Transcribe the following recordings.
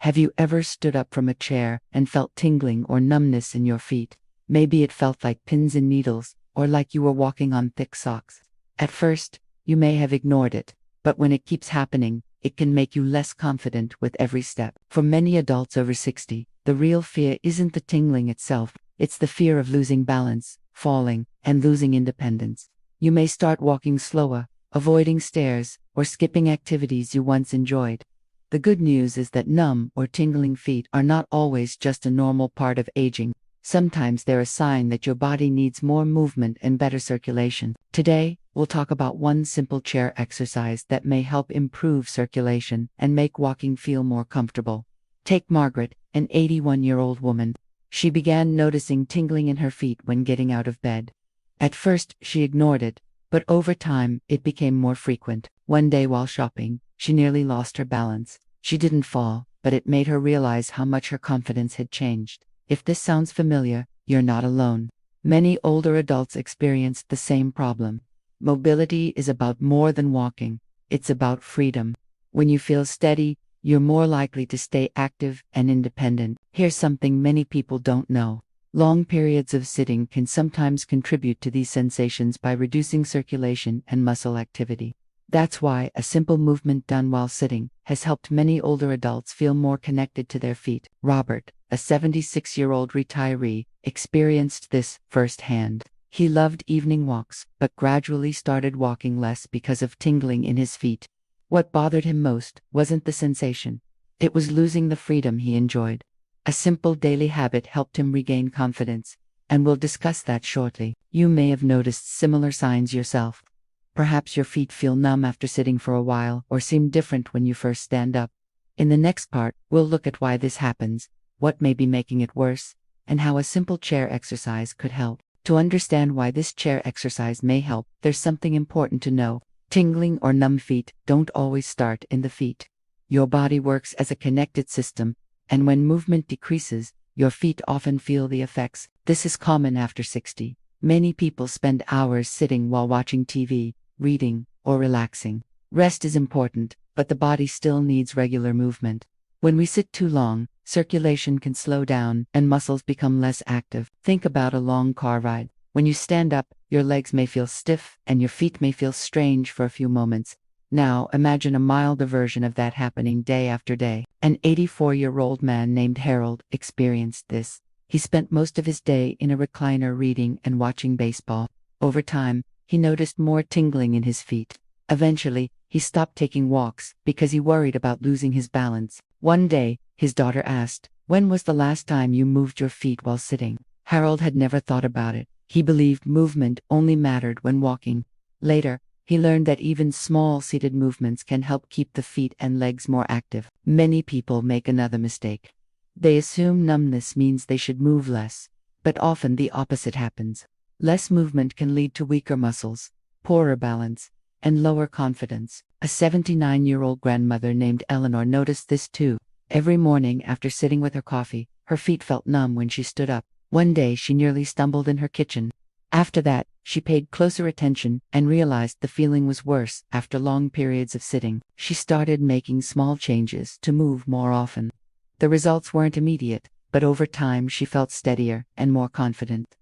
Have you ever stood up from a chair and felt tingling or numbness in your feet? Maybe it felt like pins and needles, or like you were walking on thick socks. At first, you may have ignored it, but when it keeps happening, it can make you less confident with every step. For many adults over 60, the real fear isn't the tingling itself, it's the fear of losing balance, falling, and losing independence. You may start walking slower, avoiding stairs, or skipping activities you once enjoyed. The good news is that numb or tingling feet are not always just a normal part of aging. Sometimes they're a sign that your body needs more movement and better circulation. Today, we'll talk about one simple chair exercise that may help improve circulation and make walking feel more comfortable. Take Margaret, an 81-year-old woman. She began noticing tingling in her feet when getting out of bed. At first, she ignored it, but over time, it became more frequent. One day while shopping, she nearly lost her balance. She didn't fall, but it made her realize how much her confidence had changed. If this sounds familiar, you're not alone. Many older adults experienced the same problem. Mobility is about more than walking. It's about freedom. When you feel steady, you're more likely to stay active and independent. Here's something many people don't know. Long periods of sitting can sometimes contribute to these sensations by reducing circulation and muscle activity. That's why a simple movement done while sitting has helped many older adults feel more connected to their feet. Robert, a 76-year-old retiree, experienced this firsthand. He loved evening walks, but gradually started walking less because of tingling in his feet. What bothered him most wasn't the sensation. It was losing the freedom he enjoyed. A simple daily habit helped him regain confidence, and we'll discuss that shortly. You may have noticed similar signs yourself. Perhaps your feet feel numb after sitting for a while or seem different when you first stand up. In the next part, we'll look at why this happens, what may be making it worse, and how a simple chair exercise could help. To understand why this chair exercise may help, there's something important to know. Tingling or numb feet don't always start in the feet. Your body works as a connected system, and when movement decreases, your feet often feel the effects. This is common after 60. Many people spend hours sitting while watching TV, reading, or relaxing. Rest is important, but the body still needs regular movement. When we sit too long, circulation can slow down and muscles become less active. Think about a long car ride. When you stand up, your legs may feel stiff and your feet may feel strange for a few moments. Now, imagine a milder version of that happening day after day. An 84-year-old man named Harold experienced this. He spent most of his day in a recliner reading and watching baseball. Over time, he noticed more tingling in his feet. Eventually, he stopped taking walks because he worried about losing his balance. One day, his daughter asked, "When was the last time you moved your feet while sitting?" Harold had never thought about it. He believed movement only mattered when walking. Later, he learned that even small seated movements can help keep the feet and legs more active. Many people make another mistake. They assume numbness means they should move less, but often the opposite happens. Less movement can lead to weaker muscles, poorer balance, and lower confidence. A 79-year-old grandmother named Eleanor noticed this too. Every morning after sitting with her coffee, her feet felt numb when she stood up. One day she nearly stumbled in her kitchen. After that, she paid closer attention and realized the feeling was worse after long periods of sitting. She started making small changes to move more often. The results weren't immediate, but over time she felt steadier and more confident.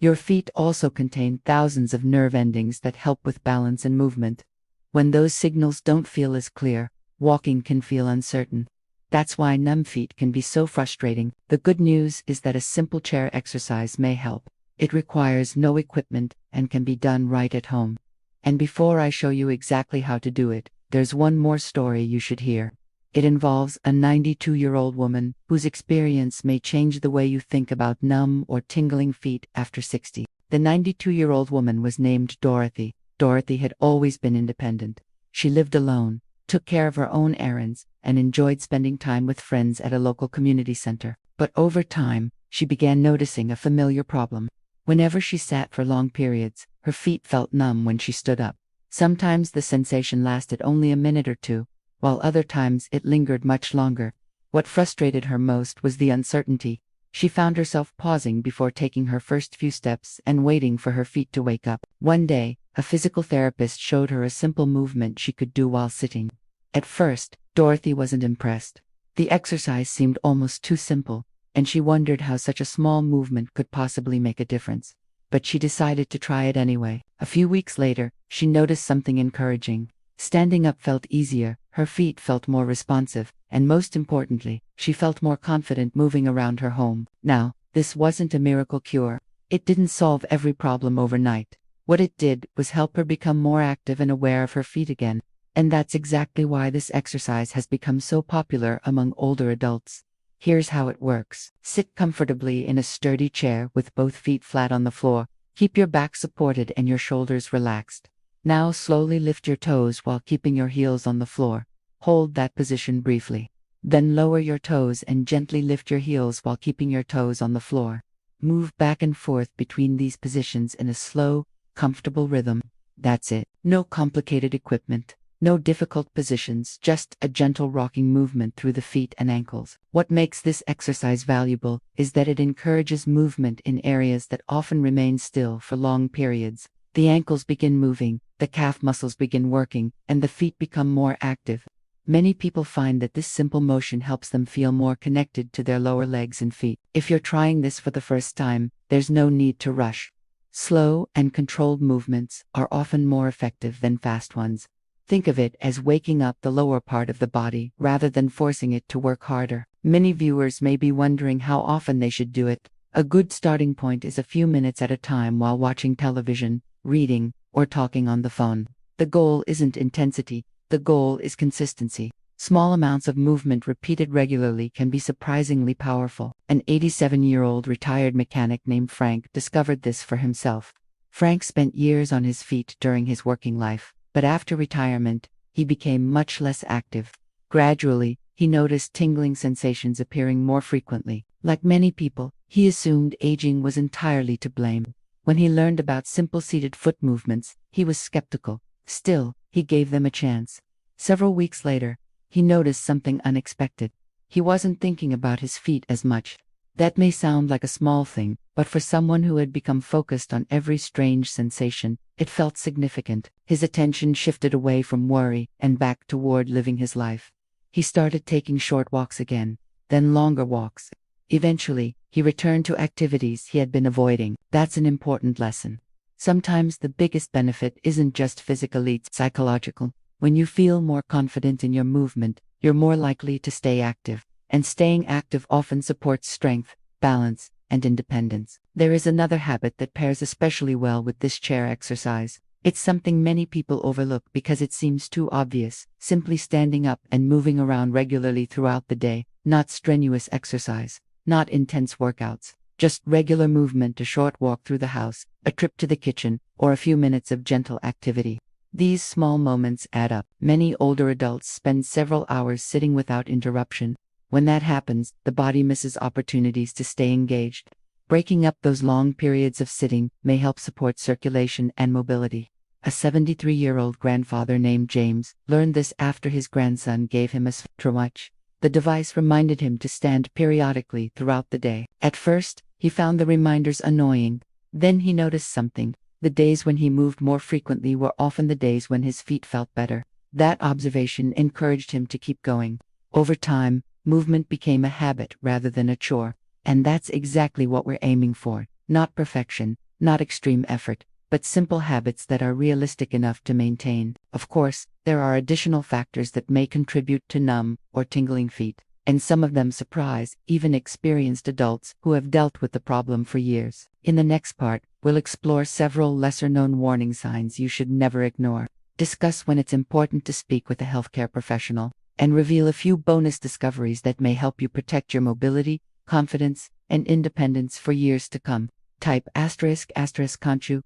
Your feet also contain thousands of nerve endings that help with balance and movement. When those signals don't feel as clear, walking can feel uncertain. That's why numb feet can be so frustrating. The good news is that a simple chair exercise may help. It requires no equipment and can be done right at home. And before I show you exactly how to do it, there's one more story you should hear. It involves a 92-year-old woman whose experience may change the way you think about numb or tingling feet after 60. The 92-year-old woman was named Dorothy. Dorothy had always been independent. She lived alone, took care of her own errands, and enjoyed spending time with friends at a local community center. But over time, she began noticing a familiar problem. Whenever she sat for long periods, her feet felt numb when she stood up. Sometimes the sensation lasted only a minute or two, while other times it lingered much longer. What frustrated her most was the uncertainty. She found herself pausing before taking her first few steps and waiting for her feet to wake up. One day, a physical therapist showed her a simple movement she could do while sitting. At first, Dorothy wasn't impressed. The exercise seemed almost too simple, and she wondered how such a small movement could possibly make a difference. But she decided to try it anyway. A few weeks later, she noticed something encouraging. Standing up felt easier, her feet felt more responsive, and most importantly, she felt more confident moving around her home. Now, this wasn't a miracle cure. It didn't solve every problem overnight. What it did was help her become more active and aware of her feet again. And that's exactly why this exercise has become so popular among older adults. Here's how it works. Sit comfortably in a sturdy chair with both feet flat on the floor. Keep your back supported and your shoulders relaxed. Now slowly lift your toes while keeping your heels on the floor. Hold that position briefly. Then lower your toes and gently lift your heels while keeping your toes on the floor. Move back and forth between these positions in a slow, comfortable rhythm. That's it. No complicated equipment. No difficult positions, just a gentle rocking movement through the feet and ankles. What makes this exercise valuable is that it encourages movement in areas that often remain still for long periods. The ankles begin moving, the calf muscles begin working, and the feet become more active. Many people find that this simple motion helps them feel more connected to their lower legs and feet. If you're trying this for the first time, there's no need to rush. Slow and controlled movements are often more effective than fast ones. Think of it as waking up the lower part of the body rather than forcing it to work harder. Many viewers may be wondering how often they should do it. A good starting point is a few minutes at a time while watching television, reading, or talking on the phone. The goal isn't intensity, the goal is consistency. Small amounts of movement repeated regularly can be surprisingly powerful. An 87-year-old retired mechanic named Frank discovered this for himself. Frank spent years on his feet during his working life. But after retirement, he became much less active. Gradually, he noticed tingling sensations appearing more frequently. Like many people, he assumed aging was entirely to blame. When he learned about simple seated foot movements, he was skeptical. Still, he gave them a chance. Several weeks later, he noticed something unexpected. He wasn't thinking about his feet as much. That may sound like a small thing, but for someone who had become focused on every strange sensation, it felt significant. His attention shifted away from worry and back toward living his life. He started taking short walks again, then longer walks. Eventually, he returned to activities he had been avoiding. That's an important lesson. Sometimes the biggest benefit isn't just physical, it's psychological. When you feel more confident in your movement, you're more likely to stay active. And staying active often supports strength, balance, and independence. There is another habit that pairs especially well with this chair exercise. It's something many people overlook because it seems too obvious: simply standing up and moving around regularly throughout the day. Not strenuous exercise, not intense workouts, just regular movement, a short walk through the house, a trip to the kitchen, or a few minutes of gentle activity. These small moments add up. Many older adults spend several hours sitting without interruption. When that happens, the body misses opportunities to stay engaged. Breaking up those long periods of sitting may help support circulation and mobility. A 73-year-old grandfather named James learned this after his grandson gave him a smartwatch. The device reminded him to stand periodically throughout the day. At first, he found the reminders annoying. Then he noticed something. The days when he moved more frequently were often the days when his feet felt better. That observation encouraged him to keep going. Over time, movement became a habit rather than a chore. And that's exactly what we're aiming for. Not perfection, not extreme effort, but simple habits that are realistic enough to maintain. Of course, there are additional factors that may contribute to numb or tingling feet, and some of them surprise even experienced adults who have dealt with the problem for years. In the next part, we'll explore several lesser-known warning signs you should never ignore, discuss when it's important to speak with a healthcare professional, and reveal a few bonus discoveries that may help you protect your mobility, confidence, and independence for years to come. Type ****conchu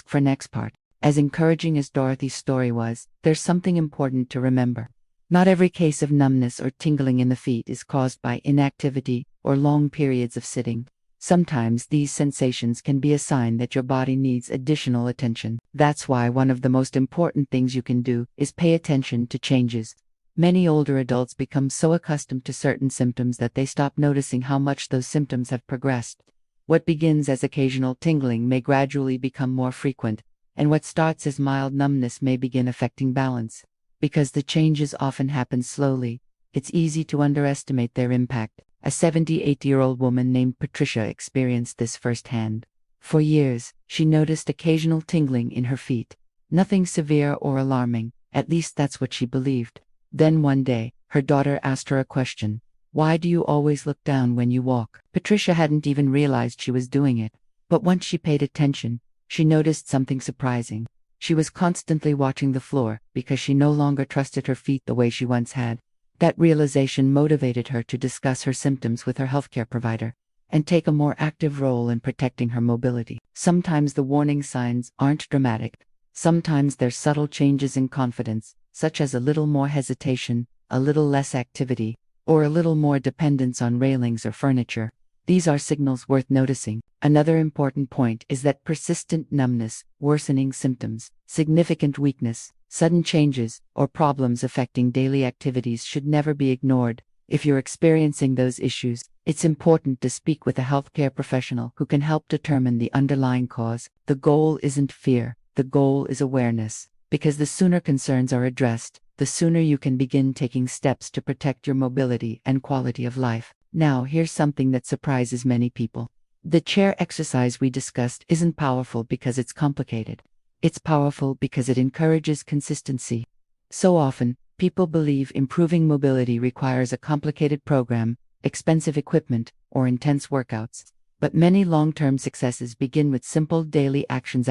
*** for next part. As encouraging as Dorothy's story was, there's something important to remember. Not every case of numbness or tingling in the feet is caused by inactivity or long periods of sitting. Sometimes these sensations can be a sign that your body needs additional attention. That's why one of the most important things you can do is pay attention to changes. Many older adults become so accustomed to certain symptoms that they stop noticing how much those symptoms have progressed. What begins as occasional tingling may gradually become more frequent, and what starts as mild numbness may begin affecting balance. Because the changes often happen slowly, it's easy to underestimate their impact. A 78-year-old woman named Patricia experienced this firsthand. For years, she noticed occasional tingling in her feet. Nothing severe or alarming, at least that's what she believed. Then one day, her daughter asked her a question. "Why do you always look down when you walk?" Patricia hadn't even realized she was doing it. But once she paid attention, she noticed something surprising. She was constantly watching the floor because she no longer trusted her feet the way she once had. That realization motivated her to discuss her symptoms with her healthcare provider and take a more active role in protecting her mobility. Sometimes the warning signs aren't dramatic. Sometimes they're subtle changes in confidence, such as a little more hesitation, a little less activity, or a little more dependence on railings or furniture. These are signals worth noticing. Another important point is that persistent numbness, worsening symptoms, significant weakness, sudden changes, or problems affecting daily activities should never be ignored. If you're experiencing those issues, it's important to speak with a healthcare professional who can help determine the underlying cause. The goal isn't fear, the goal is awareness. Because the sooner concerns are addressed, the sooner you can begin taking steps to protect your mobility and quality of life. Now, here's something that surprises many people. The chair exercise we discussed isn't powerful because it's complicated. It's powerful because it encourages consistency. So often, people believe improving mobility requires a complicated program, expensive equipment, or intense workouts. But many long-term successes begin with simple daily actions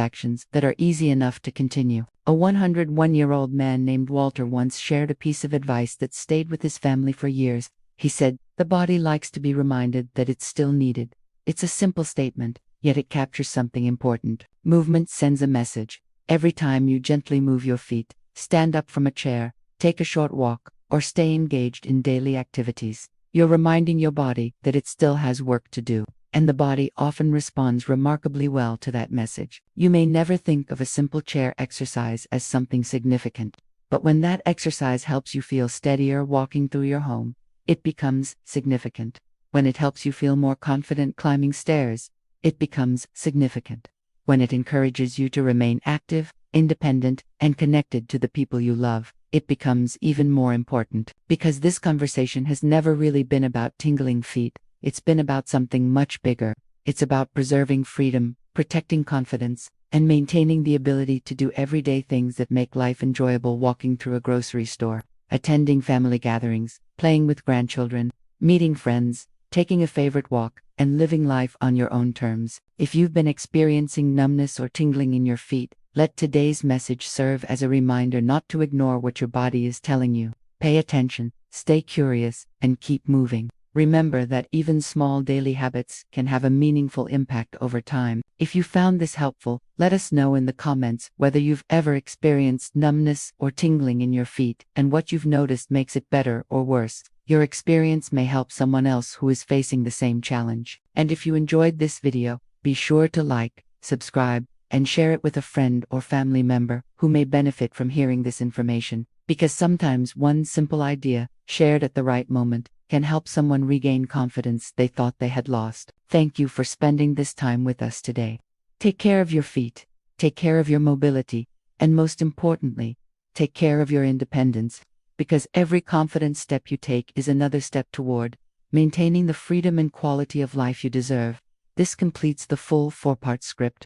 that are easy enough to continue. A 101-year-old man named Walter once shared a piece of advice that stayed with his family for years. He said, "The body likes to be reminded that it's still needed." It's a simple statement, yet it captures something important. Movement sends a message. Every time you gently move your feet, stand up from a chair, take a short walk, or stay engaged in daily activities, you're reminding your body that it still has work to do. And the body often responds remarkably well to that message. You may never think of a simple chair exercise as something significant, but when that exercise helps you feel steadier walking through your home, it becomes significant. When it helps you feel more confident climbing stairs, it becomes significant. When it encourages you to remain active, independent, and connected to the people you love, it becomes even more important. Because this conversation has never really been about tingling feet, it's been about something much bigger. It's about preserving freedom, protecting confidence, and maintaining the ability to do everyday things that make life enjoyable. Walking through a grocery store, attending family gatherings, playing with grandchildren, meeting friends, taking a favorite walk, and living life on your own terms. If you've been experiencing numbness or tingling in your feet, let today's message serve as a reminder not to ignore what your body is telling you. Pay attention, stay curious, and keep moving. Remember that even small daily habits can have a meaningful impact over time. If you found this helpful, let us know in the comments whether you've ever experienced numbness or tingling in your feet and what you've noticed makes it better or worse. Your experience may help someone else who is facing the same challenge. And if you enjoyed this video, be sure to like, subscribe, and share it with a friend or family member who may benefit from hearing this information. Because sometimes one simple idea, shared at the right moment, can help someone regain confidence they thought they had lost. Thank you for spending this time with us today. Take care of your feet, take care of your mobility, and most importantly, take care of your independence, because every confident step you take is another step toward maintaining the freedom and quality of life you deserve. This completes the full 4-part script.